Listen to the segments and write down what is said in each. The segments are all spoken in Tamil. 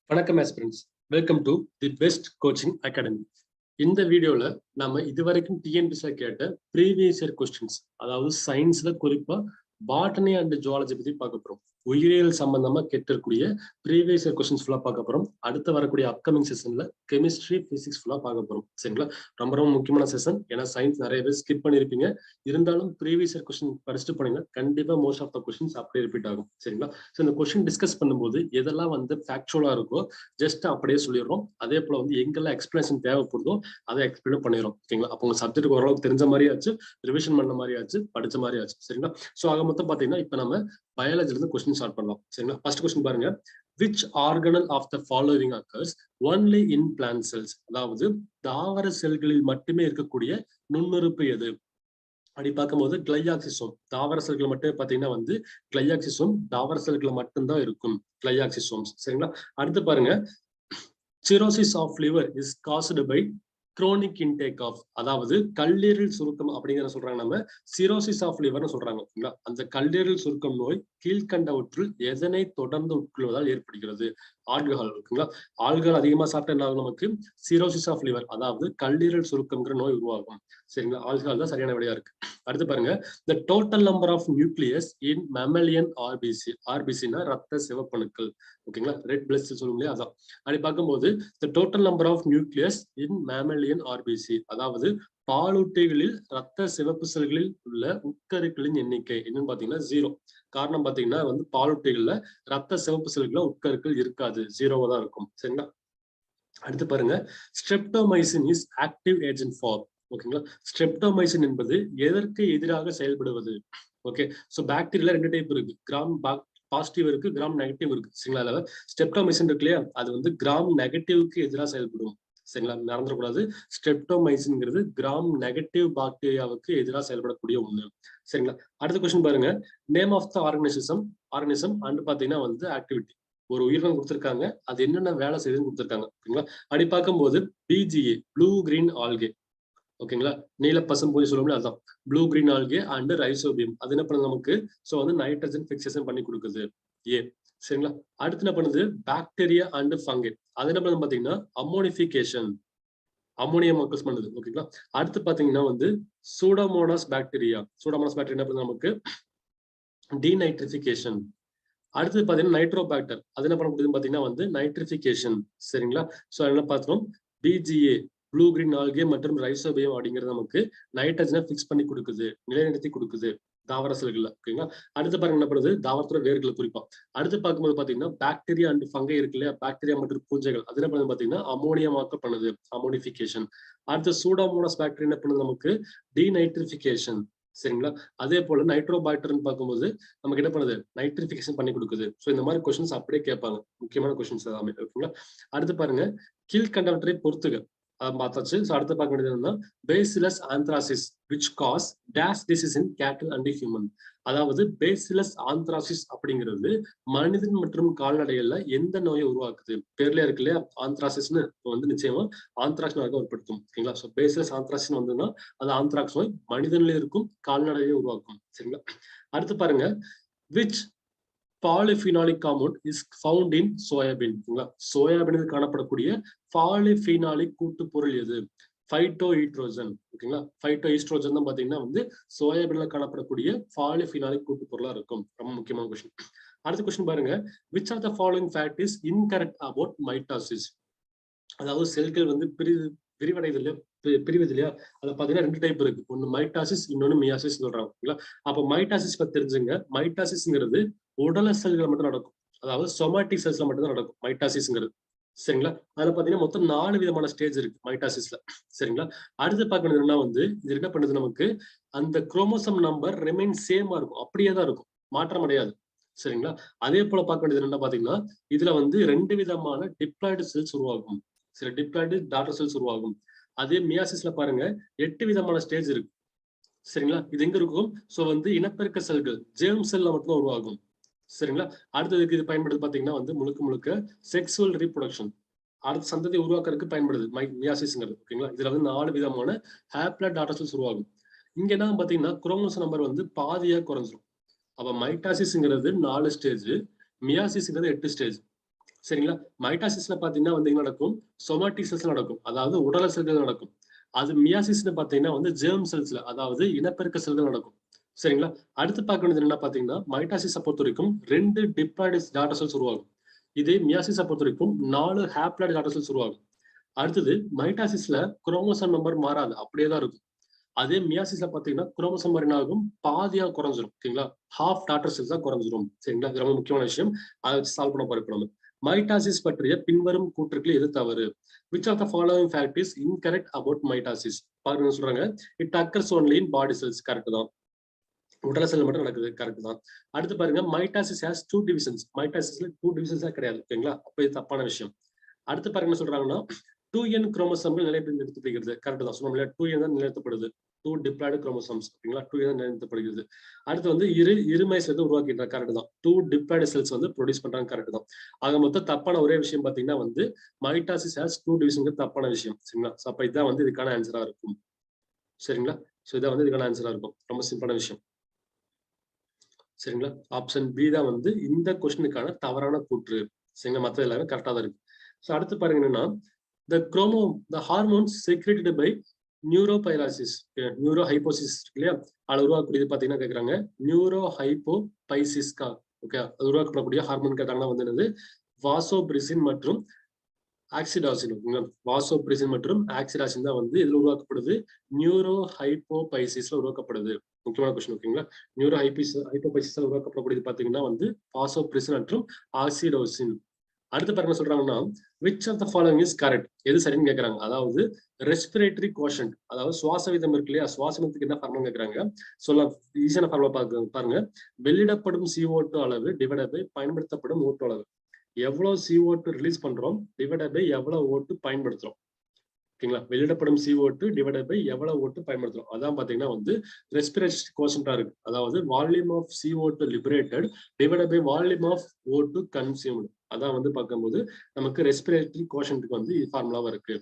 வணக்கம் aspirants, welcome to the best coaching academy. இந்த வீடியோல நம்ம இதுவரைக்கும் டிஎன்பிஎஸ்ல கேட்ட ப்ரீவியஸ் இயர் கொஸ்டின்ஸ், அதாவது சயின்ஸ்ல குறிப்பா பாட்டனி அண்ட் ஜுவாலஜி பத்தி பார்க்க போறோம். உயிரியல் சம்பந்தமா கேட்டிருக்கக்கூடிய ப்ரீவியஸ் இயர் கொஸ்டின்ஸ் ஃபுல்லா பார்க்க போறோம். அடுத்து வரக்கூடிய அப்கமிங் செஷன்ல கெமிஸ்ட்ரி, பிசிக்ஸ் ஃபுல்லா பார்க்க போறோம். சரிங்களா? ரொம்ப ரொம்ப முக்கியமான செஷன். ஏன்னா சயின்ஸ் நிறைய பேர் ஸ்கிப் பண்ணிருப்பீங்க. இருந்தாலும் ப்ரீவியஸ் இயர் கொஸ்டின் படிச்சுட்டு போனீங்கன்னா கண்டிப்பா மோஸ்ட் ஆஃப் த கொஸ்டின்ஸ் அப்படியே ரிப்பீட் ஆகும். சரிங்களா? ஸோ இந்த கொஸ்டின் டிஸ்கஸ் பண்ணும்போது எதெல்லாம் வந்து ஃபேக்சுவலா இருக்கோ ஜஸ்ட் அப்படியே சொல்லிடுறோம். அதே போல வந்து எங்கெல்லாம் எக்ஸ்பிளேஷன் தேவைப்படுதோ அதை எக்ஸ்பிளைன் பண்ணிடுறோம். ஓகேங்களா? அப்போ உங்க சப்ஜெக்ட் ஓரளவுக்கு தெரிஞ்ச மாதிரி ஆச்சு, ரிவிஷன் பண்ண மாதிரி ஆச்சு, படிச்ச மாதிரி ஆச்சு. சரிங்களா? ஸோ ஆக மொத்தம் பாத்தீங்கன்னா இப்ப நம்ம பயாலஜில இருந்து கொஸ்டின் ஸ்டார்ட் பண்ணலாம். சரிங்களா? ஃபர்ஸ்ட் கொஸ்டின் பாருங்க. which organelle of the following occurs only in plant cells? அதாவது தாவர செல்களில் மட்டுமே இருக்கக்கூடிய நுண்ணுறுப்பு எது? அப்படி பார்க்கும்போது கிளையாக்சிசோம். தாவர செல்கள் மட்டும் பாத்தீங்கன்னா வந்து கிளையாக்சிசோம் தாவர செல்கள் மட்டும்தான் இருக்கும், கிளையாக்சிசோம்ஸ். சரிங்களா? அடுத்து பாருங்க. Cirrhosis of liver is caused by chronic intake of, அதாவது கல்லீரல் சுருக்கம் அப்படிங்கிற சொல்றாங்க. நம்ம சிரோசிஸ் ஆஃப் லிவர்னு சொல்றாங்க. ஓகேங்களா? அந்த கல்லீரல் சுருக்கம் நோய் கீழ்கண்டவற்றுள் எதனை தொடர்ந்து உட்கொள்வதால் ஏற்படுகிறது? ஆல்கஹால். ஓகேங்களா? ஆல்கஹால் அதிகமா சாப்பிட்டா என்ன ஆகும்? நமக்கு சிரோசிஸ் ஆஃப் லிவர், அதாவது கல்லீரல் சுருக்கம்ங்கிற நோய் உருவாகும். சரிங்களா? ஆல்கஹால் தான் சரியான விடையா இருக்கு. அடுத்து பாருங்க. the total number of nucleus in mammalian RBC. RBCனா ரத்த சிவப்பணுக்கள். ஓகேங்களா? ரெட் பிளட் செல் சொல்லுவோம் இல்லையா, அதான். அப்படி பார்க்கும்போது the total number of nucleus in mammalian RBC, அதாவது பாலூட்டிகளில் ரத்த சிவப்பு செல்களில் உள்ள உட்கருக்களின் எண்ணிக்கை என்னன்னு பாத்தீங்கன்னா 0. காரணம் பாத்தீங்கன்னா வந்து பாலூட்டிகள்ல ரத்த சிவப்பு செல்கள உட்கருக்கள் இருக்காது, 0வா தான் இருக்கும். சரிங்களா? அடுத்து பாருங்க. Streptomycin is active agent for. ஓகேங்களா? ஸ்ட்ரெப்டோமைசின் என்பது எதற்கு எதிராக செயல்படுவது? ஓகே, சோ பாக்டீரியா 2 டைப் இருக்கு. கிராம் பாசிட்டிவ் இருக்கு, கிராம் நெகட்டிவ் இருக்கு. சரிங்களா? ஸ்ட்ரெப்டோமைசின் இருக்கு இல்லையா, அது வந்து கிராம் நெகட்டிவ்க்கு எதிராக செயல்படும். சரிங்களா? மறந்துடக்கூடாது. ஸ்ட்ரெப்டோமைசின்ங்கிறது கிராம் நெகட்டிவ் பாக்டீரியாவுக்கு எதிராக செயல்படக்கூடிய ஒண்ணு. சரிங்களா? அடுத்த கொஸ்டின் பாருங்க. Name of the organism and பாத்தீங்கன்னா வந்து ஆக்டிவிட்டி. ஒரு உயிரினம் கொடுத்திருக்காங்க, அது என்னென்ன வேலை செய்யுதுன்னு கொடுத்திருக்காங்க. ஓகேங்களா? அப்படி பார்க்கும்போது பிஜிஏ, ப்ளூ கிரீன் ஆல்கே. ஓகேங்களா? நீல பசும்பொறி சொல்லுவோம்ல, அதுதான் blue green algae and rhizobium. அது என்ன பண்ணுது நமக்கு? சோ வந்து நைட்ரஜன் பிக்சேஷன் பண்ணி கொடுக்குது. ஏ. சரிங்களா? அடுத்து என்ன பண்ணுது? Bacteria and fungi. அது என்ன பண்ணுது பாத்தீங்கன்னா அம்மோனிஃபிகேஷன், அம்மோனியம் மக்கஸ் பண்ணுது. ஓகேங்களா? அடுத்து பாத்தீங்கன்னா வந்து சூடோமோனாஸ் பாக்டீரியா என்ன பண்ணுது நமக்கு? டீநைட்ரிஃபிகேஷன். அடுத்தது பாத்தீங்கன்னா நைட்ரோபாக்டர், அது என்ன பண்ண முடியுதுன்னு பாத்தீங்கன்னா வந்து நைட்ரிஃபிகேஷன். சரிங்களா? சோ என்ன பார்த்தோம்? பிஜிஏ, ப்ளூ கிரீன் ஆல்கே மற்றும் ரைசோபியம் அப்படிங்கிறது நமக்கு நைட்ரஜனை பிக்ஸ் பண்ணி கொடுக்குது, நிலைநிறுத்தி கொடுக்குது தாவர செல்கள்ல. ஓகேங்களா? அடுத்து பாருங்க என்ன பண்ணுது? தாவரத்தோட வேர்களை குறிப்பா. அடுத்து பார்க்கும்போது பாத்தீங்கன்னா பாக்டீரியா அண்ட் ஃபங்கை இருக்கு இல்லையா, பாக்டீரியா மற்றும் பூஞ்சைகள், அது என்ன பண்ணுது பாத்தீங்கன்னா அமோனியமாக்க பண்ணுது, அமோனிஃபிகேஷன். அடுத்து சூடோமோனாஸ் பாக்டீரியா என்ன பண்ணுது நமக்கு? டீநைட்ரிஃபிகேஷன். சரிங்களா? அதே போல நைட்ரோபாக்டர்னு பார்க்கும்போது நமக்கு என்ன பண்ணுது? நைட்ரிஃபிகேஷன் பண்ணி கொடுக்குது. சோ இந்த மாதிரி கொஸ்டின்ஸ் அப்படியே கேட்பாங்க, முக்கியமான கொஸ்டின்ஸ் எல்லாமே. ஓகேங்களா? அடுத்து பாருங்க. கீழ்கண்டவற்றை பொறுத்துக. பார்த்தாச்சு. சோ அடுத்து பார்க்க வேண்டியது என்னன்னா bacillus anthracis which cause dash disease in cattle and human. அதாவது பேசிலஸ் ஆந்த்ராசிஸ் அப்படிங்கிறது மனிதன் மற்றும் கால்நடைகள்ல எந்த நோயை உருவாக்குது? பேர்லயே இருக்கு இல்லையா, ஆந்த்ராசிஸ்னு. வந்து நிச்சயமா ஆந்த்ராக்ஸ் நோயை ஏற்படுத்தும். ஓகேங்களா? சோ பேசிலஸ் ஆந்த்ராசிஸ் வந்ததுன்னா அது ஆந்த்ராக்ஸ் நோய் மனிதன்லயும் இருக்கும், கால்நடையை உருவாக்கும். சரிங்களா? அடுத்து பாருங்க. which polyphenolic compound is found in soybean. சோயாபீனில் காணப்படக்கூடிய பாலிஃபினாலிக் கூட்டுப்பொருள் எது? Phytoestrogen. ஓகேங்களா? ஃபைட்டோ ஈஸ்ட்ரோஜன் தான் பாத்தீங்கன்னா வந்து சோயாபீன்ல காணப்படக்கூடிய பாலிஃபினாலிக் கூட்டுப்பொருளா இருக்கும். ரொம்ப முக்கியமான கொஸ்டின். அடுத்த கொஸ்டின் பாருங்க. which of the following fact is incorrect about mitosis? அதாவது செல்கள் வந்து பிரிவடைது இல்லையா, அதுல பாத்தீங்கன்னா 2 டைப் இருக்கு. ஒன்னு மைட்டாசிஸ், இன்னொன்னு மியாசிஸ் சொல்றாங்க. அப்ப மைட்டாசிஸ் பத்தி தெரிஞ்சுங்க. மைட்டாசிஸ்ங்கிறது உடல செல்கள் மட்டும் நடக்கும், அதாவது சொமாட்டிக் செல்ஸ்ல மட்டும் தான் நடக்கும் மைட்டாசிஸ்ங்கிறது. சரிங்களா? அதுல பாத்தீங்கன்னா மொத்தம் 4 விதமான ஸ்டேஜ் இருக்கு மைட்டாசிஸ்ல. சரிங்களா? அடுத்து பார்க்கணும்னா வந்து இது என்ன பண்ணுது நமக்கு? அந்த குரோமோசோம் நம்பர் ரிமைன் சேமா இருக்கும், அப்படியே தான் இருக்கும், மாற்றம் அடையாது. சரிங்களா? அதே போல பார்க்க வேண்டியது என்ன பாத்தீங்கன்னா இதுல வந்து 2 விதமான டிப்ளாய்டு செல்ஸ் உருவாகும், சில டிப்ளாய்டு டாட்டர் செல்ஸ் உருவாகும். அதே மியாசிஸ்ல பாருங்க 8 விதமான ஸ்டேஜ் இருக்கு. சரிங்களா? இது எங்க இருக்கும்? சோ வந்து இனப்பெருக்க செல்கள் ஜெர்ம் செல்ல மட்டும் உருவாகும். சரிங்களா? அடுத்ததுக்கு இது பயன்படுது பாத்தீங்கன்னா வந்து முழுக்க செக்ஸுவல் ரீப்ரொடக்ஷன், அடுத்த சந்ததி உருவாக்குறதுக்கு பயன்படுது மியாசிஸ்ங்கிறது. ஓகேங்களா? இதுல வந்து 4 விதமான ஹேப்ளாய்டு டாட்டர் செல்ஸ் உருவாகும். இங்க என்ன பாத்தீங்கன்னா குரோமோசோம் நம்பர் வந்து பாதியா குறைஞ்சிரும். அப்ப மைட்டாசிஸ்ங்கிறது 4 ஸ்டேஜ், மியாசிஸ்ங்கிறது 8 ஸ்டேஜ். சரிங்களா? மைட்டாசிஸ்ல பாத்தீங்கன்னா வந்து என்ன நடக்கும்? சொமாட்டிக் செல்ஸ் நடக்கும், அதாவது உடல செல்கள் நடக்கும். அது மியாசிஸ்னு பாத்தீங்கன்னா வந்து ஜெர்ம் செல்ஸ்ல, அதாவது இனப்பெருக்க செல்கள் நடக்கும். சரிங்களா? அடுத்து பார்க்க வேண்டியது என்ன பாத்தீங்கன்னா, மைட்டாசிஸை பொறுத்த வரைக்கும் 2 டிப்ளாய்டு டாட்டர் செல்ஸ் உருவாகும். இதே மியாசிஸை பொறுத்த வரைக்கும் 4 ஹாப்ளாய்டு டாட்டர் செல்ஸ் உருவாகும். அடுத்தது மைட்டாசிஸ்ல குரோமோசோம் நம்பர் மாறாது, அப்படியே தான் இருக்கும். அதே மியாசிஸ்ல பாத்தீங்கன்னா குரோமோசோம் நம்பர் என்ன ஆகும்? பாதியா குறைஞ்சிரும். ஓகேங்களா? ஹாஃப் டாட்டர் செல்ஸ் தான் குறைஞ்சிரும். சரிங்களா? இது ரொம்ப முக்கியமான விஷயம். அதை வச்சு சால்வ் பண்ண போறோம் நம்ம. மைட்டாசிஸ் பற்றிய பின்வரும் கூற்றுக்கள் எது தவறு? which of the following fact is incorrect about mitosis? பாருங்க சொல்றாங்க, it occurs only in body cells. Correct தான், உடல் செல் மட்டும் நடக்குது, கரெக்ட் தான். அடுத்து பாருங்க, மைட்டாசிஸ் has 2 divisions. மைட்டாசிஸ்ல 2 divisions கிடையாது. ஓகேங்களா? அப்ப இது தப்பான விஷயம். அடுத்து பாருங்க என்ன சொல்றாங்கன்னா, 2n குரோமோசோம்கள் நிலைநிறுத்தப்படுகிறது. கரெக்ட் தான், சொன்னோம்ல 2n தான் நிலைநிறுத்தப்படுது. 2 டிப்ளாய்டு குரோமோசோம்ஸ். ஓகேங்களா? 2n தான் நிலைநிறுத்தப்படுகிறது. அடுத்து வந்து இருமை செல்ஸ் உருவாக்கிட்டாங்க. கரெக்ட் தான். 2 டிப்ளாய்டு செல்ஸ் வந்து ப்ரொடியூஸ் பண்றாங்க. கரெக்ட் தான். ஆக மொத்தம் தப்பான ஒரே விஷயம் பாத்தீங்கன்னா வந்து மைட்டாசிஸ் has 2 divisions தப்பான விஷயம். சரிங்களா? அப்ப இதான் வந்து இதுக்கான ஆன்சரா இருக்கும். சரிங்களா? சோ இதான் வந்து இதுக்கான ஆன்சரா இருக்கும். ரொம்ப சிம்பிளான விஷயம். சரிங்களா? ஆப்ஷன் பி தான் வந்து இந்த கொஸ்டினுக்கான தவறான கூற்று. சரிங்களா? மற்ற எல்லாமே கரெக்டா தான் இருக்கு. சோ அடுத்து பாருங்க என்னன்னா, the hormones secreted by நியூரோபைலாசிஸ், நியூரோஹைபோசிஸ் இருக்கு இல்லையா? அதுல உருவாக்கக்கூடியது பாத்தீங்கன்னா கேக்குறாங்க, நியூரோஹைபோபைசிஸ்கா. ஓகே, அது உருவாக்கப்படக்கூடிய ஹார்மோன் கேட்டாங்கன்னா வந்து என்னது? வாசோபிரிசின் மற்றும் ஆக்சிடாசின். வாசோபிரிசின் மற்றும் ஆக்சிடாசின் தான் வந்து இதுல உருவாக்கப்படுது, நியூரோ ஹைப்போபைசிஸ்ல உருவாக்கப்படுது. முக்கியமான கொஸ்டின். ஓகேங்களா? நியூரோ ஹைப்போபைசிஸ்ல உருவாக்கப்படக்கூடியது பாத்தீங்கன்னா வந்து வாசோபிரிசின் மற்றும் ஆக்சிடோசின். அடுத்து பாருங்க சொல்றாங்கன்னா, which of the following is correct? எது சரின்னு கேக்குறாங்க. அதாவது ரெஸ்பிரேட்டரி கோஷன்ட், அதாவது சுவாச வீதம் இருக்கு இல்லையா? சுவாச வீதத்துக்கு என்ன ஃபார்முலா கேக்குறாங்க. சொல்லலாம், ஈஸியான ஃபார்முலா பாருங்க. வெளியிடப்படும் CO2 அளவு டிவைடட் பை பயன்படுத்தப்படும் O2 அளவு. எவ்வளவு CO2 ரிலீஸ் பண்றோம் டிவைடட் பை எவ்வளவு O2 பயன்படுத்துறோம். ஓகேங்களா? வெளியிடப்படும் CO2 டிவைடட் பை எவ்வளவு O2 பயன்படுத்துறோம். அதான் பாத்தீங்கன்னா வந்து ரெஸ்பிரேட்டரி கோஷன்டா இருக்கு. அதாவது volume of CO2 liberated divided by volume of O2 consumed. அதான் வந்து பார்க்கும்போது நமக்கு ரெஸ்பிரேட்டரி கோஷன்ட்க்கு வந்து ஃபார்முலாவா இருக்கு.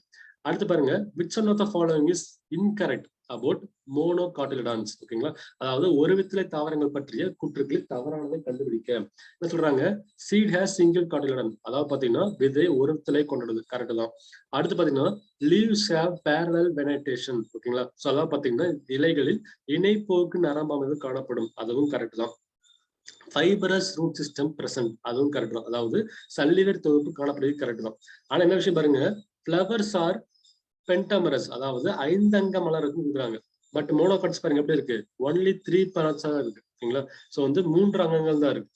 அடுத்து பாருங்க, which one of the following is incorrect about monocotyledons? ஓகேங்களா? அதாவது ஒரு வித்திலை தாவரங்கள் பற்றிய கூற்றுக்களில் தவறானதை கண்டுபிடிக்க. என்ன சொல்றாங்க? seed has single cotyledon, அதாவது பாத்தீங்கன்னா விதை ஒரு வித்திலை கொண்டுள்ளது. கரெக்ட் தான். அடுத்து பாத்தீங்கன்னா leaves have parallel vegetation. ஓகேங்களா? சோ அதாவது பாத்தீங்கன்னா இலைகளில் இணைப்போக்கு நரம்பமைப்பு காணப்படும். அதுவும் கரெக்ட் தான். ஃபைபரஸ் ரூட் சிஸ்டம் பிரசன்ட், அதுவும் கரெக்ட் தான். அதாவது சல்லிவர் தொகுப்பு காணப்படுவது கரெக்ட் தான். ஆனா என்ன விஷயம் பாருங்க, ஃபிளவர்ஸ் ஆர் பென்டமரஸ், அதாவது 5 அங்க மலர் இருக்குங்கிறாங்க. பட் மோனோகாட்ஸ் பாருங்க எப்படி இருக்கு, ஒன்லி 3 பார்ட்ஸ் தான் இருக்கு. ஓகேங்களா? சோ வந்து 3 அங்கங்கள் தான் இருக்கு.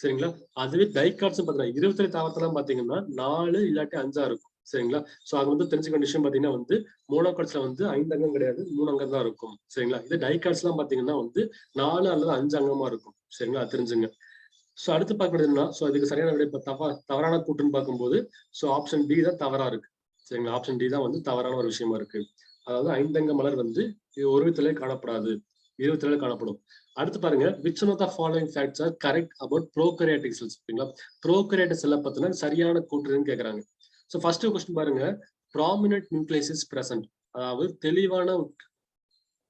சரிங்களா? அதுவே டைகாட்ஸ் பாத்தீங்கன்னா 27 தாவரத்தெல்லாம் பாத்தீங்கன்னா 4 இல்லாட்டி 5 இருக்கும். சரிங்களா? சோ அது வந்து தெரிஞ்சுக்க வேண்டிய விஷயம் பாத்தீங்கன்னா வந்து மோனோகாட்ஸ்ல வந்து 5 அங்கம் கிடையாது, 3 அங்கம் தான் இருக்கும். சரிங்களா? இது டைகாட்ஸ் எல்லாம் பாத்தீங்கன்னா வந்து 4 அல்லது 5 அங்கமா இருக்கும். சரிங்களா? தெரிஞ்சுங்க. சோ அடுத்து பார்க்கணும்னா, சோ இதுக்கு சரியான விடை தவறான கூட்டுன்னு பார்க்கும்போது சோ ஆப்ஷன் டி தான் தவறா இருக்கு. சரிங்களா? ஆப்ஷன் டி தான் வந்து தவறான ஒரு விஷயமா இருக்கு. அதாவது 5 அங்க மலர் வந்து ஒரு வித்திலே காணப்படாது, 20 காணப்படும். அடுத்து பாருங்க, which one of the following facts are correct about prokaryotic cells? ஓகேங்களா? ப்ரோகரியோட்டிக் செல்லை பத்தின சரியான கூற்றுன்னு கேக்குறாங்க. சோ ஃபர்ஸ்ட் क्वेश्चन பாருங்க, prominent nucleus is present, அதாவது தெளிவான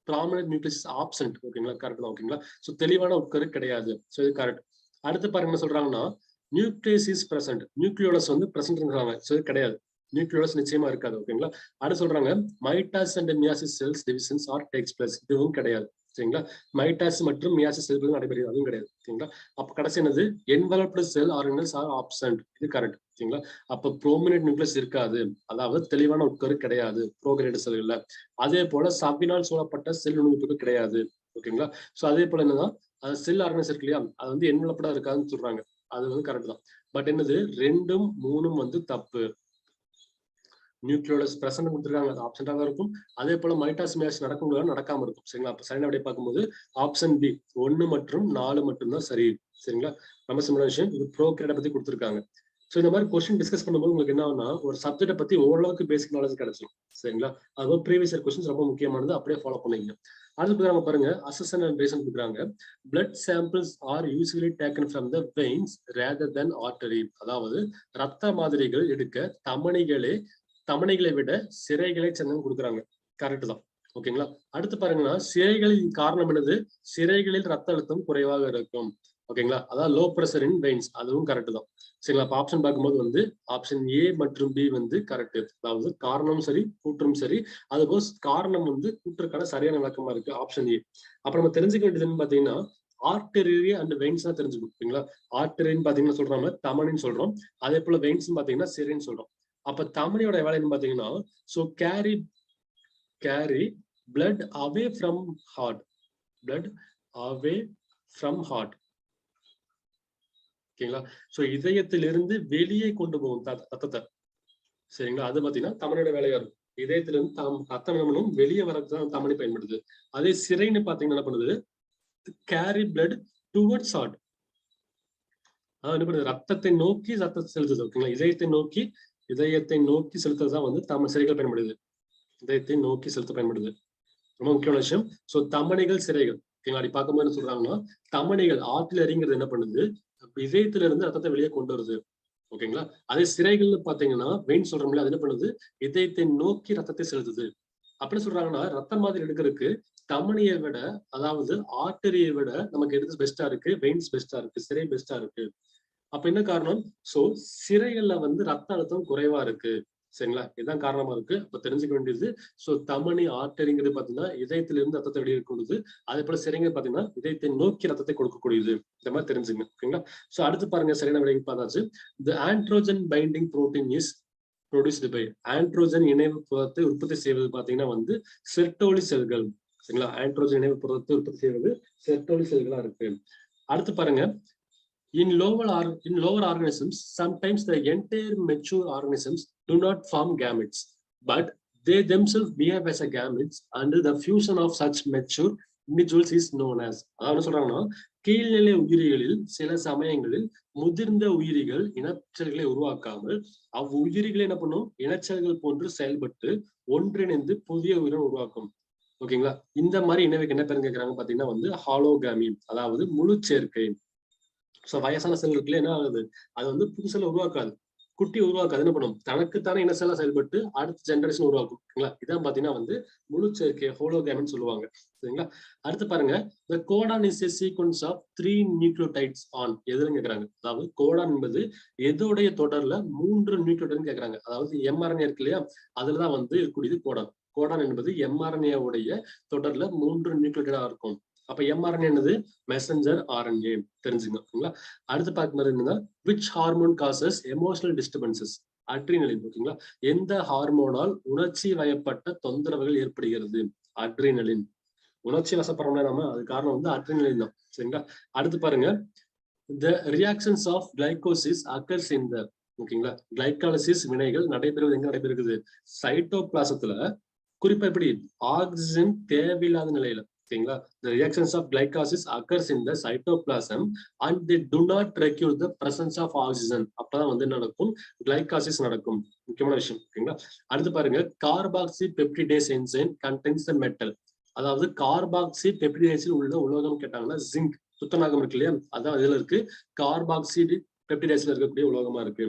prominent nucleus is absent. ஓகேங்களா? கரெக்ட் தான். ஓகேங்களா? சோ தெளிவான உட்கரு கிடையாது. சோ இது கரெக்ட். அடுத்து பாருங்க என்ன சொல்றாங்கன்னா, நியூக்ளியஸ் இஸ் பிரசன்ட், நியூக்ளியோலஸ் வந்து பிரசன்ட்ங்கறாங்க. சோ இது கிடையாது, நியூக்ளியோலஸ் நிச்சயமா இருக்காது. ஓகேங்களா? அடுத்து சொல்றாங்க mitosis and meiosis cells divisions are takes place, இதுவும் கிடையாது. சரிங்களா? மைட்டாஸ் மற்றும் மியாசிஸ் செல்கள் நடைபெறுகிறது, அதுவும் கிடையாது. சரிங்களா? அப்ப கடைசி என்னது, enveloped cell organelles are absent, இது கரெக்ட். சரிங்களா? அப்ப ப்ரோமினன்ட் நியூக்ளியஸ் இருக்காது, அதாவது தெளிவான உட்கரு கிடையாது ப்ரோகரியோட்டிக் செல்கள்ல. அதே போல சவ்வினால் சூழப்பட்ட செல் நுண்ணுறுப்புகள் கிடையாது. ஓகேங்களா? சோ அதே போல என்னதான் செல் ஆர்கனல்ஸ் இருக்கு இல்லையா, அது வந்து என்வலப்டா இருக்காதுன்னு சொல்றாங்க. அது வந்து கரெக்ட் தான். பட் என்னது 2ம் 3ம் வந்து தப்பு. நியூக்ளியோலஸ் பிரசன்ட் கொடுத்துருக்காங்க, அது ஆப்ஷன்டா தான் இருக்கும். அதே போல மைட்டாஸ் மியாசிஸ் நடக்கும், நடக்காம இருக்கும். சரிங்களா? அப்ப சரியான விடை பார்க்கும்போது ஆப்ஷன் பி 1 மற்றும் 4 மட்டும் தான் சரி. சரிங்களா? ரொம்ப சிம்பிளான விஷயம். இது ப்ரோகரியோட் பத்தி கொடுத்துருக்காங்க. சோ இந்த மாதிரி கொஸ்டின் டிஸ்கஸ் பண்ணும்போது உங்களுக்கு என்ன ஆகும்னா, ஒரு சப்ஜெக்ட பத்தி ஓரளவுக்கு பேசிக் நாலேஜ் கிடைச்சிடும். சரிங்களா? அதுவும் ப்ரீவியஸ் இயர் கொஸ்டின்ஸ் ரொம்ப முக்கியமானது, அப்படியே ஃபாலோ பண்ணிக்கங்க. அடுத்து நம்ம பாருங்க, அசெஷன் அண்ட் ரீசன் கொடுக்குறாங்க. Blood samples are usually taken from the veins rather than artery, அதாவது ரத்த மாதிரிகள் எடுக்க தமனிகளை விட சிரைகளை சேர்ந்து கொடுக்குறாங்க. கரெக்ட் தான். ஓகேங்களா? அடுத்து பாருங்கன்னா, சிரைகளின் காரணம் என்னது, சிரைகளில் ரத்த அழுத்தம் குறைவாக இருக்கும். ஓகேங்களா. அதாவது லோ ப்ரெஷர் இன் வெயின்ஸ், அதுவும் கரெக்ட் தான். சரிங்களா. அப்ப ஆப்ஷன் பார்க்கும்போது வந்து ஆப்ஷன் ஏ மற்றும் பி வந்து கரெக்ட். அதாவது காரணம் சரி கூற்றும் சரி, அதுபோல் காரணம் வந்து கூற்றுக்கான சரியான விளக்கமா இருக்கு ஆப்ஷன் ஏ. அப்ப நம்ம தெரிஞ்சுக்க வேண்டியதுன்னு பாத்தீங்கன்னா ஆர்டரி அண்ட் வெயின்ஸ் தான் தெரிஞ்சுக்கணும். ஓகேங்களா. ஆர்டரின்னு பாத்தீங்கன்னா சொல்றாங்க தமனின்னு சொல்றோம், அதே போல வெயின்ஸ் பாத்தீங்கன்னா சிறைன்னு சொல்றோம். அப்ப தமனியோட வேலை என்ன பாத்தீங்கன்னா so carry blood away from heart, blood away from heart. ஓகேங்களா. சோ இதயத்திலிருந்து வெளியே கொண்டு போகும் ரத்தத்தை. சரிங்களா. அது பாத்தீங்கன்னா தமனியோட வேலையா இருக்கும். இதயத்திலிருந்து ரத்தம் வெளியே வரதுதான் தமனி பயன்படுது. அதே சிறைன்னு பாத்தீங்கன்னா என்ன பண்ணுது, கேரி பிளட் டுவர்ட்ஸ் ஹார்ட். அதாவது என்ன பண்ணுது, ரத்தத்தை நோக்கி ரத்தத்தை செலுத்துது. ஓகேங்களா. இதயத்தை நோக்கி செலுத்துறதுதான் வந்து சிறைகள் பயன்படுது. இதயத்தை நோக்கி செலுத்த பயன்படுது. ரொம்ப முக்கியமான விஷயம். சோ தமனிகள் சிறைகள். ஓகேங்களா. அப்படி பார்க்கும்போது என்ன சொல்றாங்கன்னா தமனிகள் ஆர்டிலரிங்கிறது என்ன பண்ணுது, இதயத்துல இருந்து ரத்தத்தை வெளியே கொண்டு வருது. ஓகேங்களா. அதே சிறைகள்னு பாத்தீங்கன்னா வெயின் சொல்றோம்ல, அது என்ன பண்ணுது, இதயத்தை நோக்கி ரத்தத்தை செலுத்துது. அப்படின்னு சொல்றாங்கன்னா ரத்த மாதிரி எடுக்கிறதுக்கு தமனியை விட, அதாவது ஆர்டரியை விட நமக்கு எது பெஸ்டா இருக்கு, வெயின்ஸ் பெஸ்டா இருக்கு, சிறை பெஸ்டா இருக்கு. அப்ப என்ன காரணம், சோ சிறைகள்ல வந்து ரத்த அழுத்தம் குறைவா இருக்கு. சரிங்களா. இதுதான் காரணமா இருக்கு. அப்ப தெரிஞ்சுக்க வேண்டியது சோ தமனி ஆர்டரிங்கிறது பாத்தீங்கன்னா இதயத்திலிருந்து ரத்தத்தை வெளியே கொடுக்குது. அதே போல சிறைங்க பாத்தீங்கன்னா இதயத்தை நோக்கி ரத்தத்தை கொடுக்கக்கூடியது. இந்த மாதிரி தெரிஞ்சுங்க. ஓகேங்களா. சோ அடுத்து பாருங்க, சரியான விடைக்கு பார்த்தாச்சு. The androgen binding protein is produced by, androgen இணைவு புரதத்தை உற்பத்தி செய்வது பாத்தீங்கன்னா வந்து செர்டோலி செல்கள். சரிங்களா. ஆண்ட்ரோஜன் இணைவு புரதத்தை உற்பத்தி செய்வது செர்டோலி செல்களா இருக்கு. அடுத்து பாருங்க, in lower organisms, sometimes the entire mature organisms do not form gametes, but they themselves behave as a gametes, and the fusion of such mature individuals is known as. அதாவது சொல்றாங்கன்னா கீழ்நிலை உயிரிகளில் சில சமயங்களில் முதிர்ந்த உயிரிகள் இனச்சல்களை உருவாக்காமல் அவ்வுயிரிகளை என்ன பண்ணும், இனச்சல்கள் போன்று செயல்பட்டு ஒன்றிணைந்து புதிய உயிரினம் உருவாக்கும். ஓகேங்களா. இந்த மாதிரி இனவைக்கு என்ன பேரு கேட்கறாங்க பாத்தீங்கன்னா வந்து ஹாலோகாமி, அதாவது முழு சேர்க்கை. சோ வயசான செல் இருக்குல்ல, என்ன ஆகுது, அது வந்து புது செல்லை உருவாக்காது, குட்டி உருவாக்காது. என்ன பண்ணும், தனக்குத்தானே இன செல்லா செயல்பட்டு அடுத்த ஜெனரேஷன் உருவாக்கும். ஓகேங்களா. இதான் பாத்தீங்கன்னா வந்து முழு சேர்க்கை, ஹோலோகாமின்னு சொல்லுவாங்க. சரிங்களா. அடுத்து பாருங்க, the codon is a sequence of 3 nucleotides on, எதுன்னு கேக்குறாங்க. அதாவது கோடான் என்பது எதோடைய தொடர்ல 3 நியூக்ளியோடைட்னு கேக்குறாங்க. அதாவது எம்ஆர்என்ஏ இருக்கு இல்லையா, அதுலதான் வந்து இருக்கக்கூடியது கோடான். கோடான் என்பது எம்ஆர்என்ஏ உடைய தொடர்ல 3 நியூக்ளியோடைடா இருக்கும். அப்ப எம்ஆர்என்ஏ என்னது, மெசஞ்சர் ஆர்என்ஏ. தெரிஞ்சுங்க. அடுத்து பார்க்கும்போது என்னன்னா, which hormone causes emotional disturbances, adrenaline. ஓகேங்களா. எந்த ஹார்மோனால் உணர்ச்சி வயப்பட்ட தொந்தரவுகள் ஏற்படுகிறது, அட்ரினலின். உணர்ச்சி வசப்படுறோம்னா நம்ம, அது காரணம் வந்து அட்ரினலின் தான். சரிங்களா. அடுத்து பாருங்க, the reactions of glycosis occurs in the, ஓகேங்களா, கிளைகாலிசிஸ் வினைகள் நடைபெறுவது எங்க நடைபெறுகிறது, சைட்டோபிளாசத்துல. குறிப்பா எப்படி, ஆக்சிஜன் தேவையில்லாத நிலையில. ஓகேங்களா. The reactions of glycolysis occurs in the cytoplasm and they do not require the presence of oxygen. அப்பதான் வந்து நடக்கும், glycolysis நடக்கும். முக்கியமான விஷயம். ஓகேங்களா. அடுத்து பாருங்க, carboxy peptidase enzyme contains the metal. அதாவது கார்பாக்சி பெப்டிடேஸில் உள்ள உலோகம் கேட்டாங்கன்னா ஜிங்க், துத்தநாகம் இருக்கு இல்லையா, அதான் இதுல இருக்கு, கார்பாக்சி பெப்டிடேஸ்ல இருக்கக்கூடிய உலோகமா இருக்கு.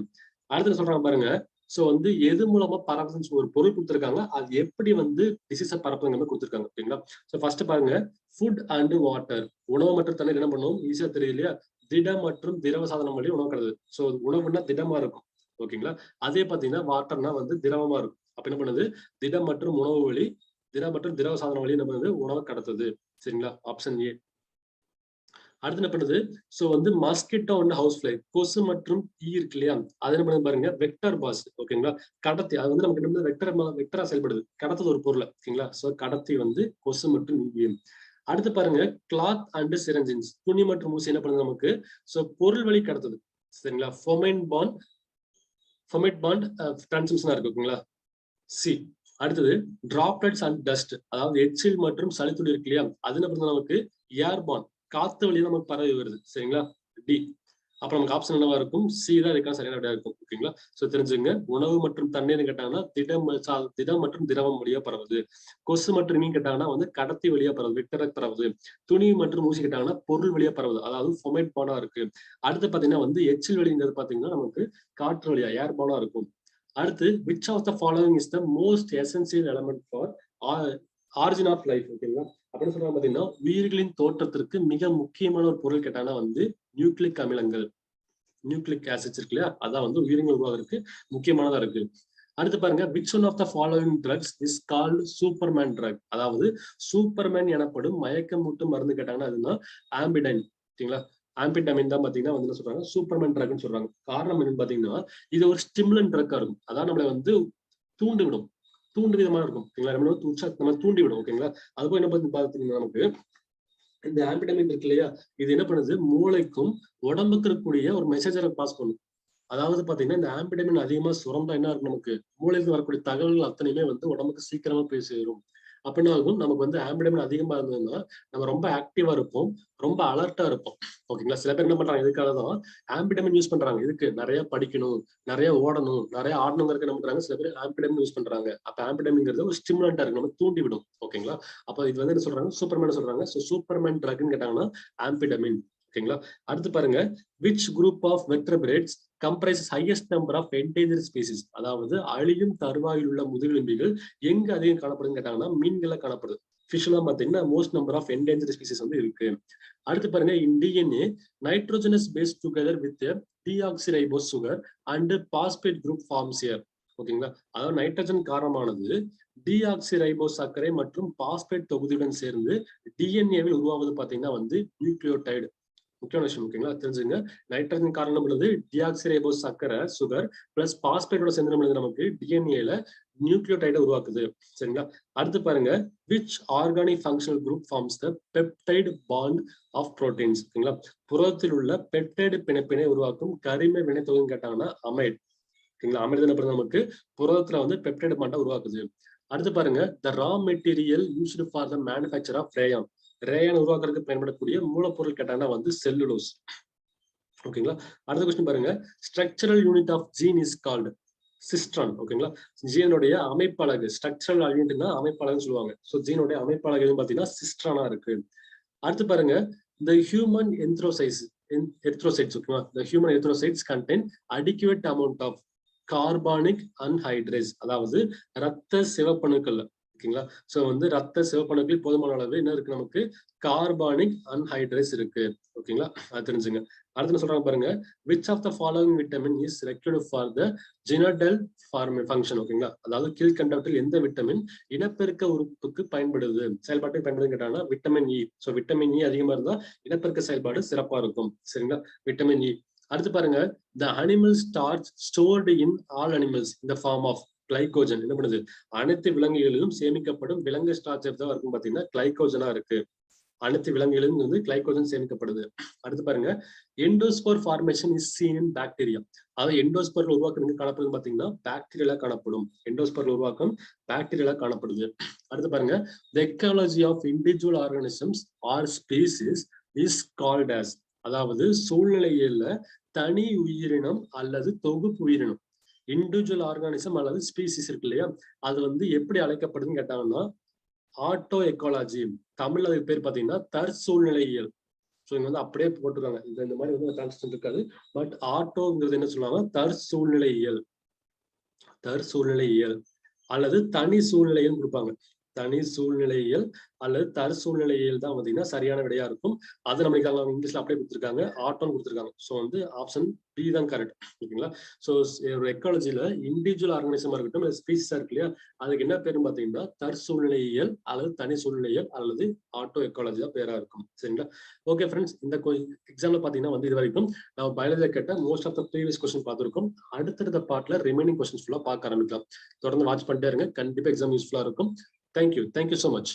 அடுத்து சொல்றாங்க பாருங்க, சோ வந்து எது மூலமா பரப்புதுன்னு ஒரு பொருள் கொடுத்திருக்காங்க, அது எப்படி வந்து டிசீஸை பரப்புங்க கொடுத்திருக்காங்க. ஓகேங்களா. சோ ஃபர்ஸ்ட் பாருங்க, ஃபுட் அண்ட் வாட்டர், உணவு மற்றும் தண்ணீர் என்ன பண்ணும், ஈஸியா தெரியும் இல்லையா, திடம் மற்றும் திரவ சாதனம் வழி உணவு கிடையாது. சோ உணவுன்னா திடமா இருக்கும். ஓகேங்களா. அதே பாத்தீங்கன்னா வாட்டர்னா வந்து திரவமா இருக்கும். அப்ப என்ன பண்ணுது, திடம் மற்றும் உணவு வழி, திடம் மற்றும் திரவ சாதனம் வழி என்ன பண்ணுது, உணவு கடத்துது. சரிங்களா. Option A. அடுத்து என்ன பண்ணுது, சோ வந்து மஸ்கிட்டோ வந்து ஹவுஸ் ஃபிளை, கொசு மற்றும் ஈ இருக்கு இல்லையா, அது என்ன பண்ணுது பாருங்க, வெக்டர் பாஸ். ஓகேங்களா. கடத்தி, அது வந்து நமக்கு என்ன, வெக்டரா செயல்படுது, கடத்துது ஒரு பொருளை. ஓகேங்களா. சோ கடத்தி வந்து கொசு மற்றும் ஈ. அடுத்து பாருங்க, கிளாத் அண்ட் சிரஞ்சின்ஸ், துணி மற்றும் ஊசி என்ன பண்ணுது நமக்கு, சோ பொருள் வழி கடத்துது. சரிங்களா. ஃபொமைன் பாண்ட் டிரான்ஸ்மிஷனா இருக்கு. ஓகேங்களா. சி. அடுத்தது டிராப்லெட்ஸ் அண்ட் டஸ்ட், அதாவது எச்சில் மற்றும் சளித்துளி இருக்கு இல்லையா, அது என்ன பண்ணுது நமக்கு, ஏர்பான், காத்து வழியா நமக்கு பரவி வருது. சரிங்களா. டி. அப்ப நமக்கு ஆப்ஷன் என்னவா இருக்கும், சி தான் இதுக்கான சரியான விடையா இருக்கும். ஓகேங்களா. சோ தெரிஞ்சுங்க, உணவு மற்றும் தண்ணீர் கேட்டாங்கன்னா திடம் மற்றும் திரவம் வழியா பரவுது. கொசு மற்றும் மீன் கேட்டாங்கன்னா வந்து கடத்தி வழியா பரவுது, வெக்டரா பரவுது. துணி மற்றும் ஊசி கேட்டாங்கன்னா பொருள் வழியா பரவுது, அதாவது ஃபொமைட் பானா இருக்கு. அடுத்து பாத்தீங்கன்னா வந்து எச்சில் வழிங்கிறது பாத்தீங்கன்னா நமக்கு காற்று வழியா, ஏர் பானா இருக்கும். அடுத்து which of the following is the most essential element for origin of life. ஓகேங்களா. அப்படின்னு சொல்றாங்க பாத்தீங்கன்னா, உயிர்களின் தோற்றத்திற்கு மிக முக்கியமான ஒரு பொருள் கேட்டாங்கன்னா வந்து நியூக்ளிக் அமிலங்கள், நியூக்ளிக் ஆசிட்ஸ் இருக்கு இல்லையா, அதான் வந்து உயிரினங்கள் உருவாகிறதுக்கு முக்கியமானதா இருக்கு. அடுத்து பாருங்க, which one of the following drugs is called Superman drug? அதாவது சூப்பர்மேன் எனப்படும் மயக்கமூட்டும் மருந்து கேட்டாங்கன்னா அதுதான் ஆம்பிடைன். ஓகேங்களா, ஆம்பிடமின் தான் பாத்தீங்கன்னா வந்து என்ன சொல்றாங்க, சூப்பர்மேன் ட்ரக்னு சொல்றாங்க. காரணம் என்னன்னு பாத்தீங்கன்னா இது ஒரு ஸ்டிமுலன்ட் ட்ரக்கா இருக்கும். அதான் நம்மளை வந்து தூண்டு விடும், தூண்டு விதமா இருக்கும். ஓகேங்களா, நம்ம தூண்டி விடும். ஓகேங்களா, அது போய் என்ன பாத்தீங்கன்னா நமக்கு இந்த ஆம்பிடமின் இருக்கு இல்லையா, இது என்ன பண்ணுது, மூளைக்கும் உடம்புக்கு இருக்கக்கூடிய ஒரு மெசேஜரை பாஸ் பண்ணும். அதாவது பாத்தீங்கன்னா இந்த ஆம்பிடமின் அதிகமா சுரந்தா என்ன இருக்கும், நமக்கு மூளைக்கு வரக்கூடிய தகவல்கள் அத்தனையுமே வந்து உடம்புக்கு சீக்கிரமா போய் சேரும். அப்ப என்ன ஆகும், நமக்கு வந்து ஆம்பிடமின் அதிகமா இருந்ததுன்னா நம்ம ரொம்ப ஆக்டிவா இருப்போம், ரொம்ப அலர்ட்டா இருப்போம். ஓகேங்களா, சில பேர் என்ன பண்றாங்க, இதுக்காக தான் ஆம்பிடமின் யூஸ் பண்றாங்க. இதுக்கு நிறைய படிக்கணும், நிறைய ஓடணும், நிறைய ஆடணுங்கிறதுக்கு என்ன பண்றாங்க, சில பேர் ஆம்பிடமின் யூஸ் பண்றாங்க. அப்ப ஆம்பிடமின்ங்கிறது ஒரு ஸ்டிமுலண்டா இருக்கு, நம்ம தூண்டி விடும். ஓகேங்களா, அப்ப இது வந்து என்ன சொல்றாங்க, சூப்பர்மேன் சொல்றாங்க. சூப்பர்மேன் ட்ரக்னு கேட்டாங்கன்னா ஆம்பிடமின். ஓகேங்களா, அடுத்து பாருங்க, which group of vertebrates comprises highest number of endangered species? அதாவது அழியும் தருவாயில் உள்ள முதுகெலும்பிகள் எங்க அதிகம் காணப்படுதுன்னு கேட்டாங்கன்னா மீன்களை காணப்படுது. ஃபிஷ்ல பாத்தீங்கன்னா most number of endangered species வந்து இருக்கு. அடுத்து பாருங்க, in DNA nitrogenous base together with deoxyribose sugar and phosphate group forms here. ஓகேங்களா, அதாவது நைட்ரஜன் காரமானது டிஆக்சிரைபோஸ் சர்க்கரை மற்றும் பாஸ்பேட் தொகுதியுடன் சேர்ந்து டிஎன்ஏவில் உருவாவது பாத்தீங்கன்னா வந்து நியூக்ளியோடைடு. முக்கியமான விஷயம். ஓகேங்களா, தெரிஞ்சுங்க. நைட்ரஜன் காரணம் உள்ளது டிஆக்சிரைபோஸ் சர்க்கரை சுகர் பிளஸ் பாஸ்பேட்டோட சேர்ந்து உள்ளது நமக்கு டிஎன்ஏல நியூக்ளியோடைடை உருவாக்குது. சரிங்களா, அடுத்து பாருங்க, which organic functional group forms the peptide bond of proteins? ஓகேங்களா, புரதத்தில் உள்ள பெப்டைடு பிணைப்பினை உருவாக்கும் கரிம வினைத்தொகைன்னு கேட்டாங்கன்னா அமைட். ஓகேங்களா, அமைட் என்ன பண்ணுது, நமக்கு புரதத்துல வந்து பெப்டைடு பாண்டை உருவாக்குது. அடுத்து பாருங்க, the raw material used for the manufacture of rayon. Rayon உருவாக்குறதுக்கு பயன்படக்கூடிய மூலப்பொருள் கேட்டாங்கன்னா வந்து செல்லுலோஸ். ஓகேங்களா, அடுத்த கொஸ்டின் பாருங்க, structural unit of gene is called cistron. ஓகேங்களா, ஜீனுடைய அமைப்பழகு, ஸ்ட்ரக்சரல் யூனிட்னா அமைப்பழகுன்னு சொல்லுவாங்க. ஸோ ஜீனுடைய அமைப்பழகு பாத்தீங்கன்னா சிஸ்ட்ரானா இருக்கு. அடுத்து பாருங்க, the human erythrocytes, ஓகேவா, the human erythrocytes contain adequate amount of carbonic anhydrase, அதாவது ரத்த சிவப்பணுக்கள். ஓகேங்களா, சோ வந்து ரத்த சிவப்பணுக்கள் போதுமான அளவு என்ன இருக்கு, நமக்கு கார்பானிக் அன்ஹைட்ரேஸ் இருக்கு. ஓகேங்களா, அது தெரிஞ்சுங்க. அடுத்து சொல்றாங்க பாருங்க, which of the following vitamin is required for the genital function? ஓகேங்களா, அதாவது கீழ்கண்டவற்றில் எந்த விட்டமின் இனப்பெருக்க உறுப்புக்கு பயன்படுது, செயல்பாட்டுக்கு பயன்படுதுன்னு கேட்டாங்கன்னா vitamin E. So vitamin E அதிகமா இருந்தா இனப்பெருக்க செயல்பாடு சிறப்பா இருக்கும். சரிங்களா, விட்டமின் இ. அடுத்து பாருங்க, the animal starch stored in all animals in the form of glycogen என்ன பண்ணுது, அனைத்து விலங்குகளிலும் சேமிக்கப்படும் விலங்கு ஸ்டார்ச் தான் இருக்கும் பாத்தீங்கன்னா கிளைகோஜனா இருக்கு. அனைத்து விலங்குகளிலும் வந்து கிளைகோஜன் சேமிக்கப்படுது. அடுத்து பாருங்க, endospore formation is scene in bacteria. அதாவது எண்டோஸ்போர் உருவாக்கம் காணப்படுது பாத்தீங்கன்னா பாக்டீரியா காணப்படும். எண்டோஸ்போர் உருவாக்கம் பாக்டீரியா காணப்படுது. அடுத்து பாருங்க, the ecology of individual organisms or species is called as, அதாவது சூழ்நிலையில தனி உயிரினம் அல்லது தொகுப்பு உயிரினம், இண்டிவிஜுவல் ஆர்கானிசம் அல்லது ஸ்பீசிஸ் இருக்கு இல்லையா, அது வந்து எப்படி அழைக்கப்படுதுன்னு கேட்டாங்கன்னா ஆட்டோ எக்காலஜி. தமிழ்ல அதுக்கு பேர் பாத்தீங்கன்னா தற்சூழ்நிலையியல். ஸோ இங்க வந்து அப்படியே போட்டுருக்காங்க, இந்த மாதிரி வந்து டிரான்ஸ்லேஷன் இருக்காது. பட் ஆட்டோங்கிறது என்ன சொல்லுவாங்க, தற்சூழ்நிலையியல், தற்சூழ்நிலையியல் அல்லது தனி சூழ்நிலையில் கொடுப்பாங்க. தனி சூழ்நிலையியல் அல்லது தற்சூழ்நிலையியல் தான் பாத்தீங்கன்னா சரியான விடையா இருக்கும். அது நம்மளுக்கு இங்கிலீஷ்ல அப்படியே கொடுத்துருக்காங்க, ஆட்டோன்னு கொடுத்துருக்காங்க. ஸோ வந்து ஆப்ஷன் பி தான் கரெக்ட். ஓகேங்களா, ஸோ ஒரு எக்காலஜில இண்டிவிஜுவல் ஆர்கனைசமா இருக்கட்டும் ஸ்பீசிஸா இருக்கு இல்லையா, அதுக்கு என்ன பேரும் பாத்தீங்கன்னா தற்சூழ்நிலையியல் அல்லது தனி சூழ்நிலையியல் அல்லது ஆட்டோ எக்காலஜி தான் பேரா இருக்கும். சரிங்களா, ஓகே ஃப்ரெண்ட்ஸ், இந்த எக்ஸாம்ல பாத்தீங்கன்னா வந்து இது வரைக்கும் நம்ம பயாலஜில கேட்ட most of the previous question பார்த்திருக்கோம். அடுத்தடுத்த பார்ட்ல ரிமைனிங் கொஸ்டின்ஸ் ஃபுல்லா பார்க்க ஆரம்பிக்கலாம். தொடர்ந்து வாட்ச் பண்ணிட்டே இருங்க, கண்டிப்பா எக்ஸாம் யூஸ்ஃபுல்லா இருக்கும். Thank you so much.